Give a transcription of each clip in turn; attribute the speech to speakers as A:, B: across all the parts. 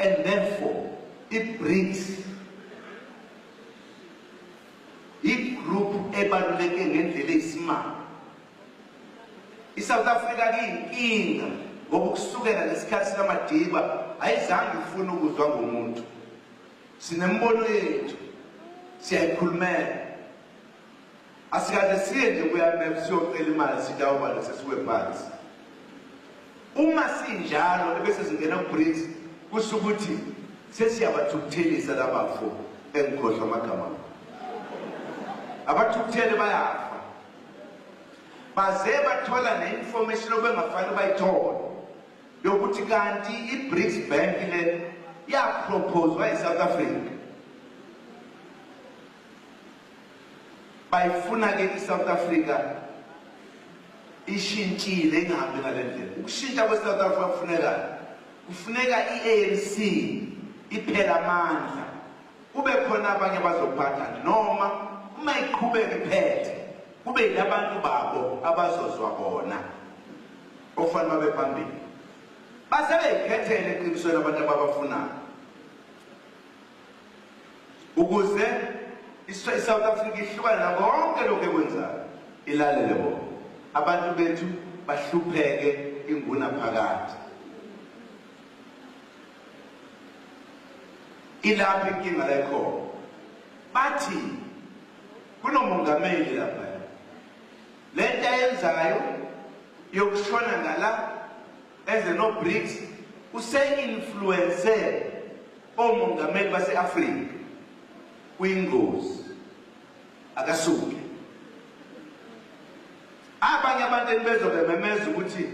A: and therefore it brings igroup ebaluleke ngendlela eyisimanga. iSouth Africa kuyinkinga ngoba kusukela lesikhathi sikaMadiba ayizange ifune ukuzwa ngomuntu. Sinembono yethu siyayikhulumela. Asikade siye nje kuya siyocela imali sidawubala sesiwe phansi. Uma sinjalo bese singena ku-BRICS kusho ukuthi sesiyabathukuthelisa labafo engikhohlwa amagama. Abathukuthele bayafa. Baze bathola ne-information obengafanele bayithole yokuthi kanti i-BRICS Bank le yaproposwa yi-South Africa. Bayifuna-ke i-South Africa ishintshile ingahambi ngale ndlela. Ukushintsha kwe-South Africa kufuneka i-ANC iphela amandla. Kube khona abanye abazophatha noma uma iqhubeka iphethe kube yilabantu babo abazozwa bona okufanele babe phambili. Base beyikhethele eqinisweni abantu ababafunayo ukuze iSouth Africa ihlukane nako konke lokho ekwenzayo ilalele bona. Abantu bethu bahlupheke inguna phakathi. Ilapha inkinga la ikhona. Bathi kunomongameli lapha. Lento ayenzayo yokushona ngala eze no BRICS use-influence omongameli base-Afrika kuyingozi akasuke. Abanye abantu bezobememeza ukuthi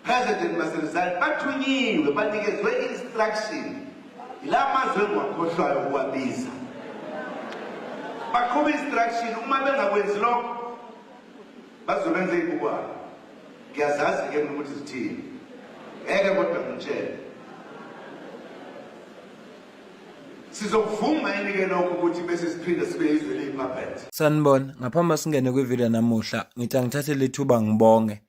A: President Maserizani bathunyiwe banikezwe instruction ila mazwe engwakhohlwayo ukuwabiza. Baqhuba instruction uma bengakwenzi lokho bazobenza ikubani. Ngiyazazi ke ukuthi zithini. Ngeke kodwa ngitshele. Sizokuvuma yini lokho ukuthi bese siphinde sibe izwe leyiphaphethe.
B: Sanibona, ngaphambi singene kwivideo namuhla ngithi angithathe lethuba ngibonge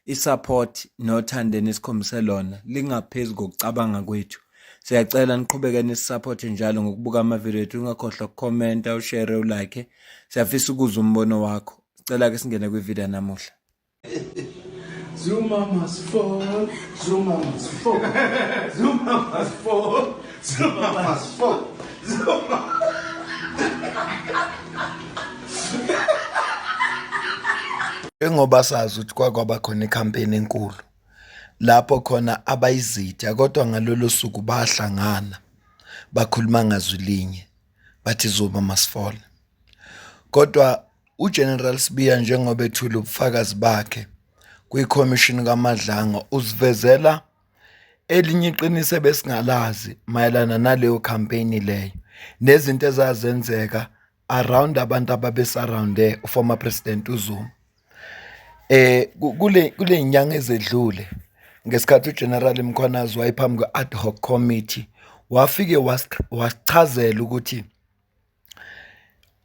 B: isupport nothando nesikhombise lona lingaphezulu kokucabanga kwethu. Siyacela niqhubeke nisupporte njalo ngokubuka amavideo ethu, ungakhohlwa ukucomment, ushare, ulike. Siyafisa ukuzwa umbono wakho. Sicela ke singene kwivideo namuhla.
C: Zuma must fall, Zuma must fall, Zuma must fall, Zuma must fall, Zuma.
D: Ngoba sazi ukuthi kwakwaba khona icampaign enkulu lapho khona abayizitha kodwa ngalolu suku bahlangana bakhuluma ngazwi linye bathi Zuma must fall. Kodwa uGeneral Sibiya njengoba ethula ubufakazi bakhe kwiCommission kaMadlanga uzivezela elinye iqiniso besingalazi mayelana naleyo campaign leyo nezinto ezazenzeka around abantu ababesurrounde uformer president uZuma. Kule inyanga ezedlule ngesikhathi uGeneral Mkhwanazi wayephambi kwe-ad hoc committee wafike wasichazela ukuthi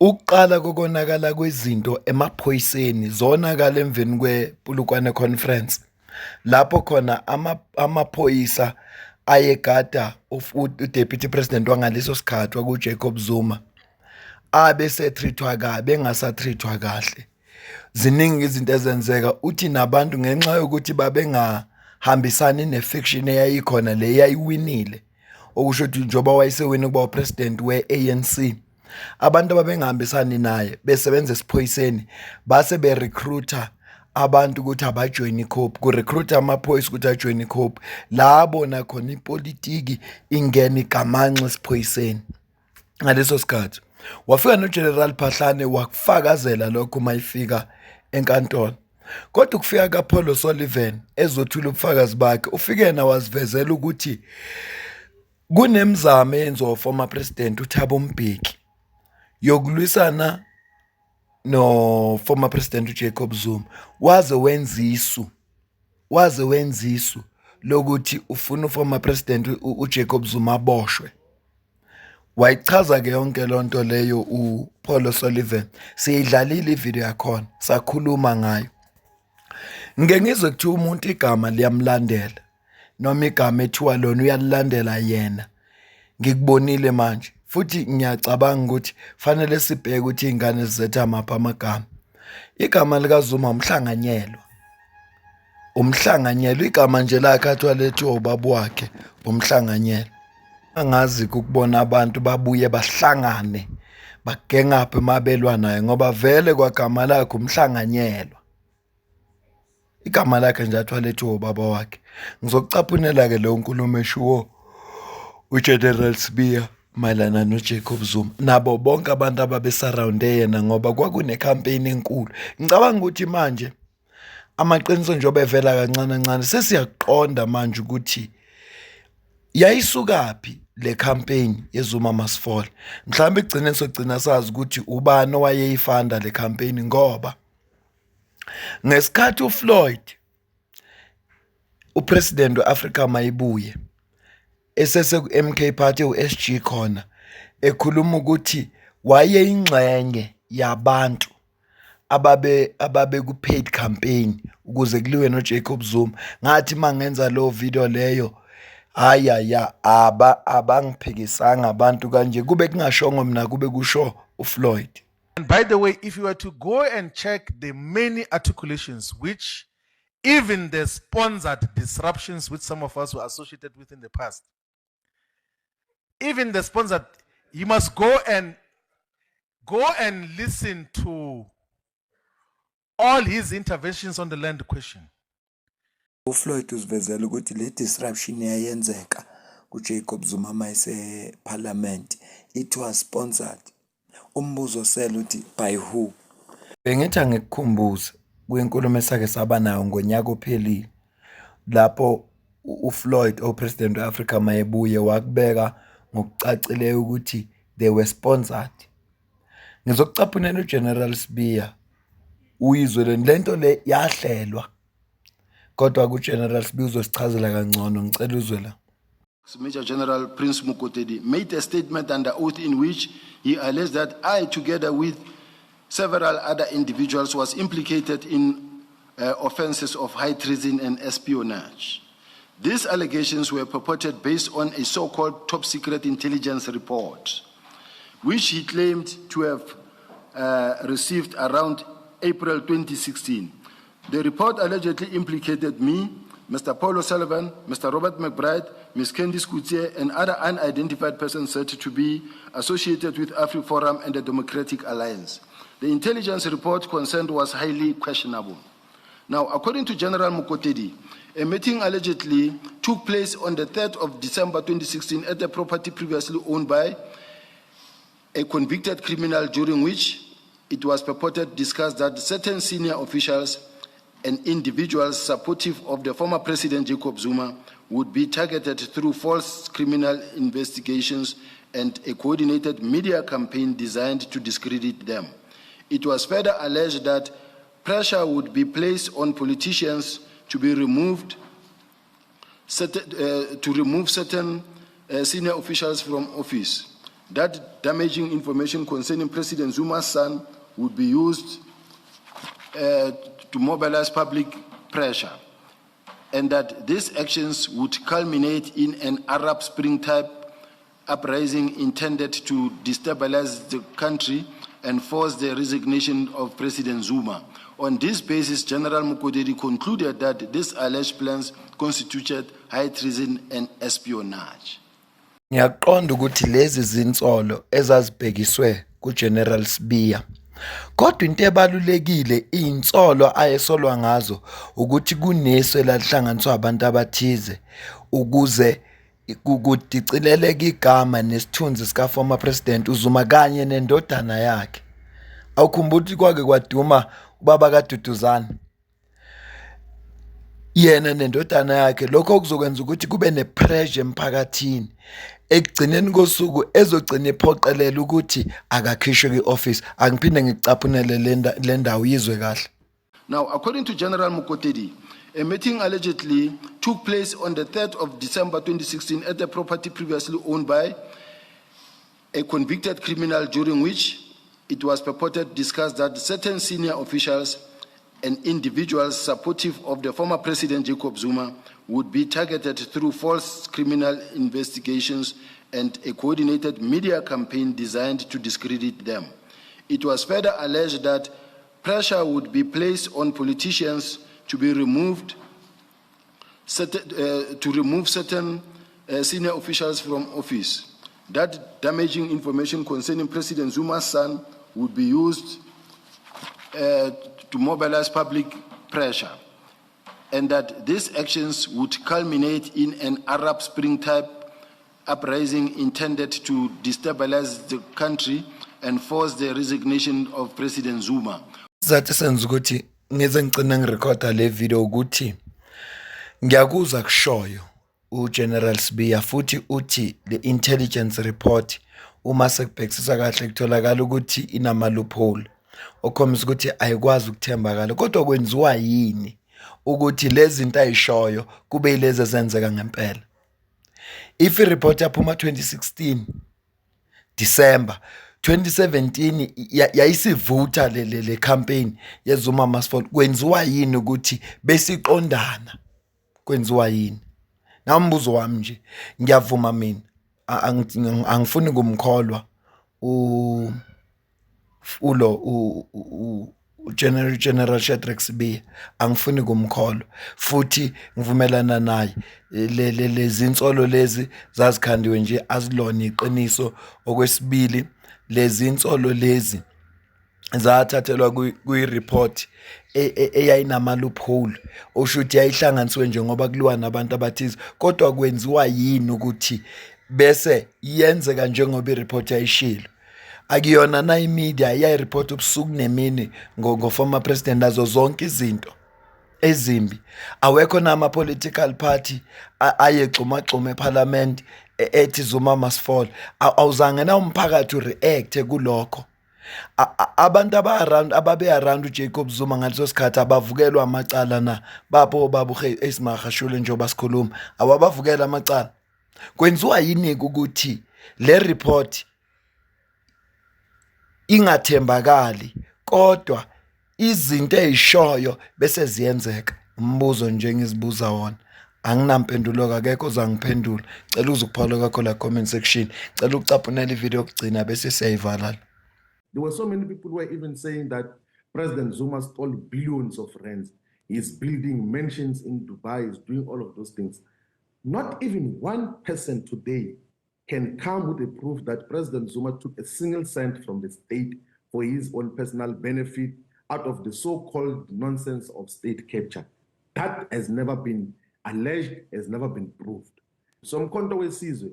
D: ukuqala kokonakala kwezinto emaphoyiseni zonakala emveni kwePulukwane conference lapho khona amaphoyisa ayegada uDeputy President wangaleso sikhathi kwakuJacob Zuma abese treatwa kabi engasatrithwa kahle. Ziningi izinto ezenzeka uthi nabantu ngenxa yokuthi babengahambisani nefiction eyayikhona le yayiwinile okusho ukuthi njoba wayesewina kuba upresident we-ANC abantu ababengahambisani naye besebenza esiphoyiseni base berecruiter abantu ukuthi abajoin iCOPE kurecruiter amaphoyisa ukuthi ajoin iCOPE labona khona ipolitiki ingena igamanxa esiphoyiseni. Ngaleso sikhathi wafika noGeneral Phahlane wakufakazela lokho mayifika enkantolo. Kodwa ukufika kaPaulo Sullivan ezothula ubufakazi bakhe ufike yena wazivezela ukuthi kunemizamo eyenziwa former president uThabo Mbeki yokulwisana no former president uJacob Zuma waze wenza isu lokuthi ufuna uformer president uJacob Zuma aboshwe. Wayichaza ke yonke lonto leyo uPaulo Sullivan. Siyidlalile ivideo yakhona sakhuluma ngayo. Ngengizwe kuthi umuntu igama liyamlandela noma igama ethiwa lona uyalilandela yena ngikubonile manje futhi ngiyacabanga ukuthi fanele sibheke ukuthi iy'ngane zizetha maphi amagama. Igama likaZuma umhlanganyelo igama nje lakhathwa lethiwa ubaba wakhe umhlanganyelo. Angazi ukubona abantu babuye bahlangane bagengaphi mabelwa naye ngoba vele kwagama lakhe umhlanganyelwa. Igama lakhe nje athwa lethiwa ubaba wakhe. Ngizokucaphunela-ke leyo nkulumo eshiwo uGeneral Sibiya mayelana noJacob Zuma nabo bonke abantu ababesarawunde yena ngoba kwakunekhampeyini enkulu. Ngicabanga ukuthi manje amaqiniso njengoba evela kancane kancane sesiyaqonda manje ukuthi yayisukaphi le campaign yeZuma Must Fall. Mhlawumbe igcine sogcina sazi ukuthi ubani owayeyifanda le campaign ngoba ngesikhathi uFloyd upresident weAfrica mayibuye esese ku-MK Party u-SG khona ekhuluma ukuthi wayeyingxenye yabantu ababe ku-paid campaign ukuze kuliwe noJacob Zuma. Ngathi mangenza lo video leyo abangiphikisanga abantu kanje kube kungashongo mina kube kusho uFloyd.
C: And by the way, if you were to go and check the many articulations which even the sponsored disruptions which some of us were associated with in the past, even the sponsored, you must go and listen to all his interventions on the land question.
B: uFloyd usivezela ukuthi le disruption yayenzeka kuJacob Zuma mayise parliament it was sponsored. Umbuzo sela uthi by who? Bengithi ngikukhumbuze kwenkulumo esake saba nayo ngonyaka ophelile lapho uFloyd opresident weAfrica mayebuye wakubeka ngokucacileyo ukuthi they were sponsored. Ngizokucaphunela uGeneral Sibiya uyizwe lento le yahlelwa kodwa kuGeneral Sibiya uzosichazela kangcono ngicela uzwe la.
E: Major General Prince Mukotedi made a statement under oath in which he alleged that I, together with several other individuals, was implicated in offenses of high treason and espionage. These allegations were purported based on a so-called top-secret intelligence report, which he claimed to have received around April 2016. The report allegedly implicated me, Mr. Paul O'Sullivan, Mr. Robert McBride, Ms. Candice Coutier, and other unidentified persons said to be associated with AfriForum and the Democratic Alliance. The intelligence report concerned was highly questionable. Now, according to General Mukotedi, a meeting allegedly took place on the 3rd of December 2016 at a property previously owned by a convicted criminal, during which it was purported discussed that certain senior officials and individuals supportive of the former President Jacob Zuma would be targeted through false criminal investigations and a coordinated media campaign designed to discredit them. It was further alleged that pressure would be placed on politicians to remove certain senior officials from office. That damaging information concerning President Zuma's son would be used to mobilize public pressure, and that these actions would culminate in an Arab Spring type uprising intended to destabilize the country and force the resignation of President Zuma. On this basis, General Mukotedi concluded that these alleged plans constituted high treason and espionage.
D: Ngiyaqonda ukuthi lezi zinsolo ezazibhekiswe kuGeneral Sibiya. Kodwa into ebalulekile insolo ayesolwa ngazo ukuthi kuneswe lahlanganiswa abantu abathize ukuze kudicileleke igama nesithunzi sika former president uZuma kanye nendodana yakhe. Awukhumbula ukuthi kwake kwaduma ubaba kaDuduzane yena nendodana yakhe, lokho kuzokwenza ukuthi kube nepressure emphakathini ekugcineni kosuku ezogcina iphoqelela ukuthi akakhishwe kwi-office. Angiphinde ngikucaphunele le ndawo yizwe kahle.
E: Now, according to General Mukotedi, a meeting allegedly took place on the 3rd of December 2016 at a property previously owned by a convicted criminal, during which it was purported discussed that certain senior officials and individuals supportive of the former President Jacob Zuma would be targeted through false criminal investigations and a coordinated media campaign designed to discredit them. It was further alleged that pressure would be placed on politicians to remove certain senior officials from office. That damaging information concerning President Zuma's son would be used to mobilize public pressure, and that these actions would culminate in an Arab Spring type uprising intended to destabilize the country and force the resignation of President Zuma.
D: Zathi senza ukuthi ngize ngicine ngirecorda le video ukuthi ngiyakuzwa kushoyo uGeneral Sibiya futhi uthi the intelligence report uma sekubhekisisa kahle kutholakala ukuthi inama loophole okhombisa ukuthi ayikwazi ukuthembakala kodwa kwenziwa yini ukuthi lezi zinto ayishoyo kube yilezi ezenzeka ngempela. If report yaphuma 2016 December 2017 yayisivutha le campaign yeZuma must fall, kwenziwa yini ukuthi besiqondana? Kwenziwa yini? Nambuzo wami nje ngiyavuma mina angifuni kumkholwa General Shadrack Sibiya, angifuni kumkholwa futhi ngivumelana naye lezi insolo lezi zazikhandiwe nje azilona iqiniso. Okwesibili, lezi insolo lezi zathathelwa kwi-report eyayinama loophole oshuthi yayihlanganisiwe nje ngoba kuliwa nabantu abathize, kodwa kwenziwa yini ukuthi bese yenzeka njengoba i-report yayishilo? Akuyona na imedia yayireport ubusuku nemini ngo-former president azo zonke izinto ezimbi. Awekho nama political party ayexhuma eparliament ethi Zuma must fall. Awuzange na umphakathi ureact kulokho. Abantu ababe around uJacob Zuma ngaleso sikhathi abavukelwa amacala na bapho babuhe esimahashule njengoba sikhuluma, awabavukela amacala. Kwenziwa yini ukuthi le report ingathembakali kodwa izinto ezishoyo bese ziyenzeka? Umbuzo nje ngizibuza wona, anginampendulo akekho ozangiphendula. Cela uzukuphola kakho la comment section, cela ucaphunela ivideo yokugcina bese siyayivala.
F: There were so many people who were even saying that President Zuma stole billions of rands. He's building mansions in Dubai, he's doing all of those things. Not even one person today can come with a proof that President Zuma took a single cent from the state for his own personal benefit out of the so-called nonsense of state capture. That has never been alleged, has never been proved. So Umkhonto weSizwe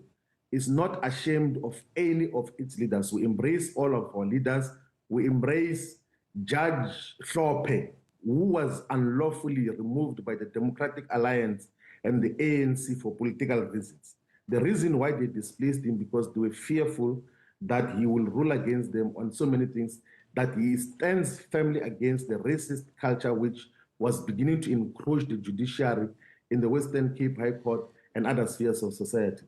F: is not ashamed of any of its leaders. We embrace all of our leaders. We embrace Judge Hlophe, who was unlawfully removed by the Democratic Alliance and the ANC for political reasons. The reason why they displaced him because they were fearful that he will rule against them on so many things, that he stands firmly against the racist culture which was beginning to encroach the judiciary in the Western Cape High Court and other spheres of society.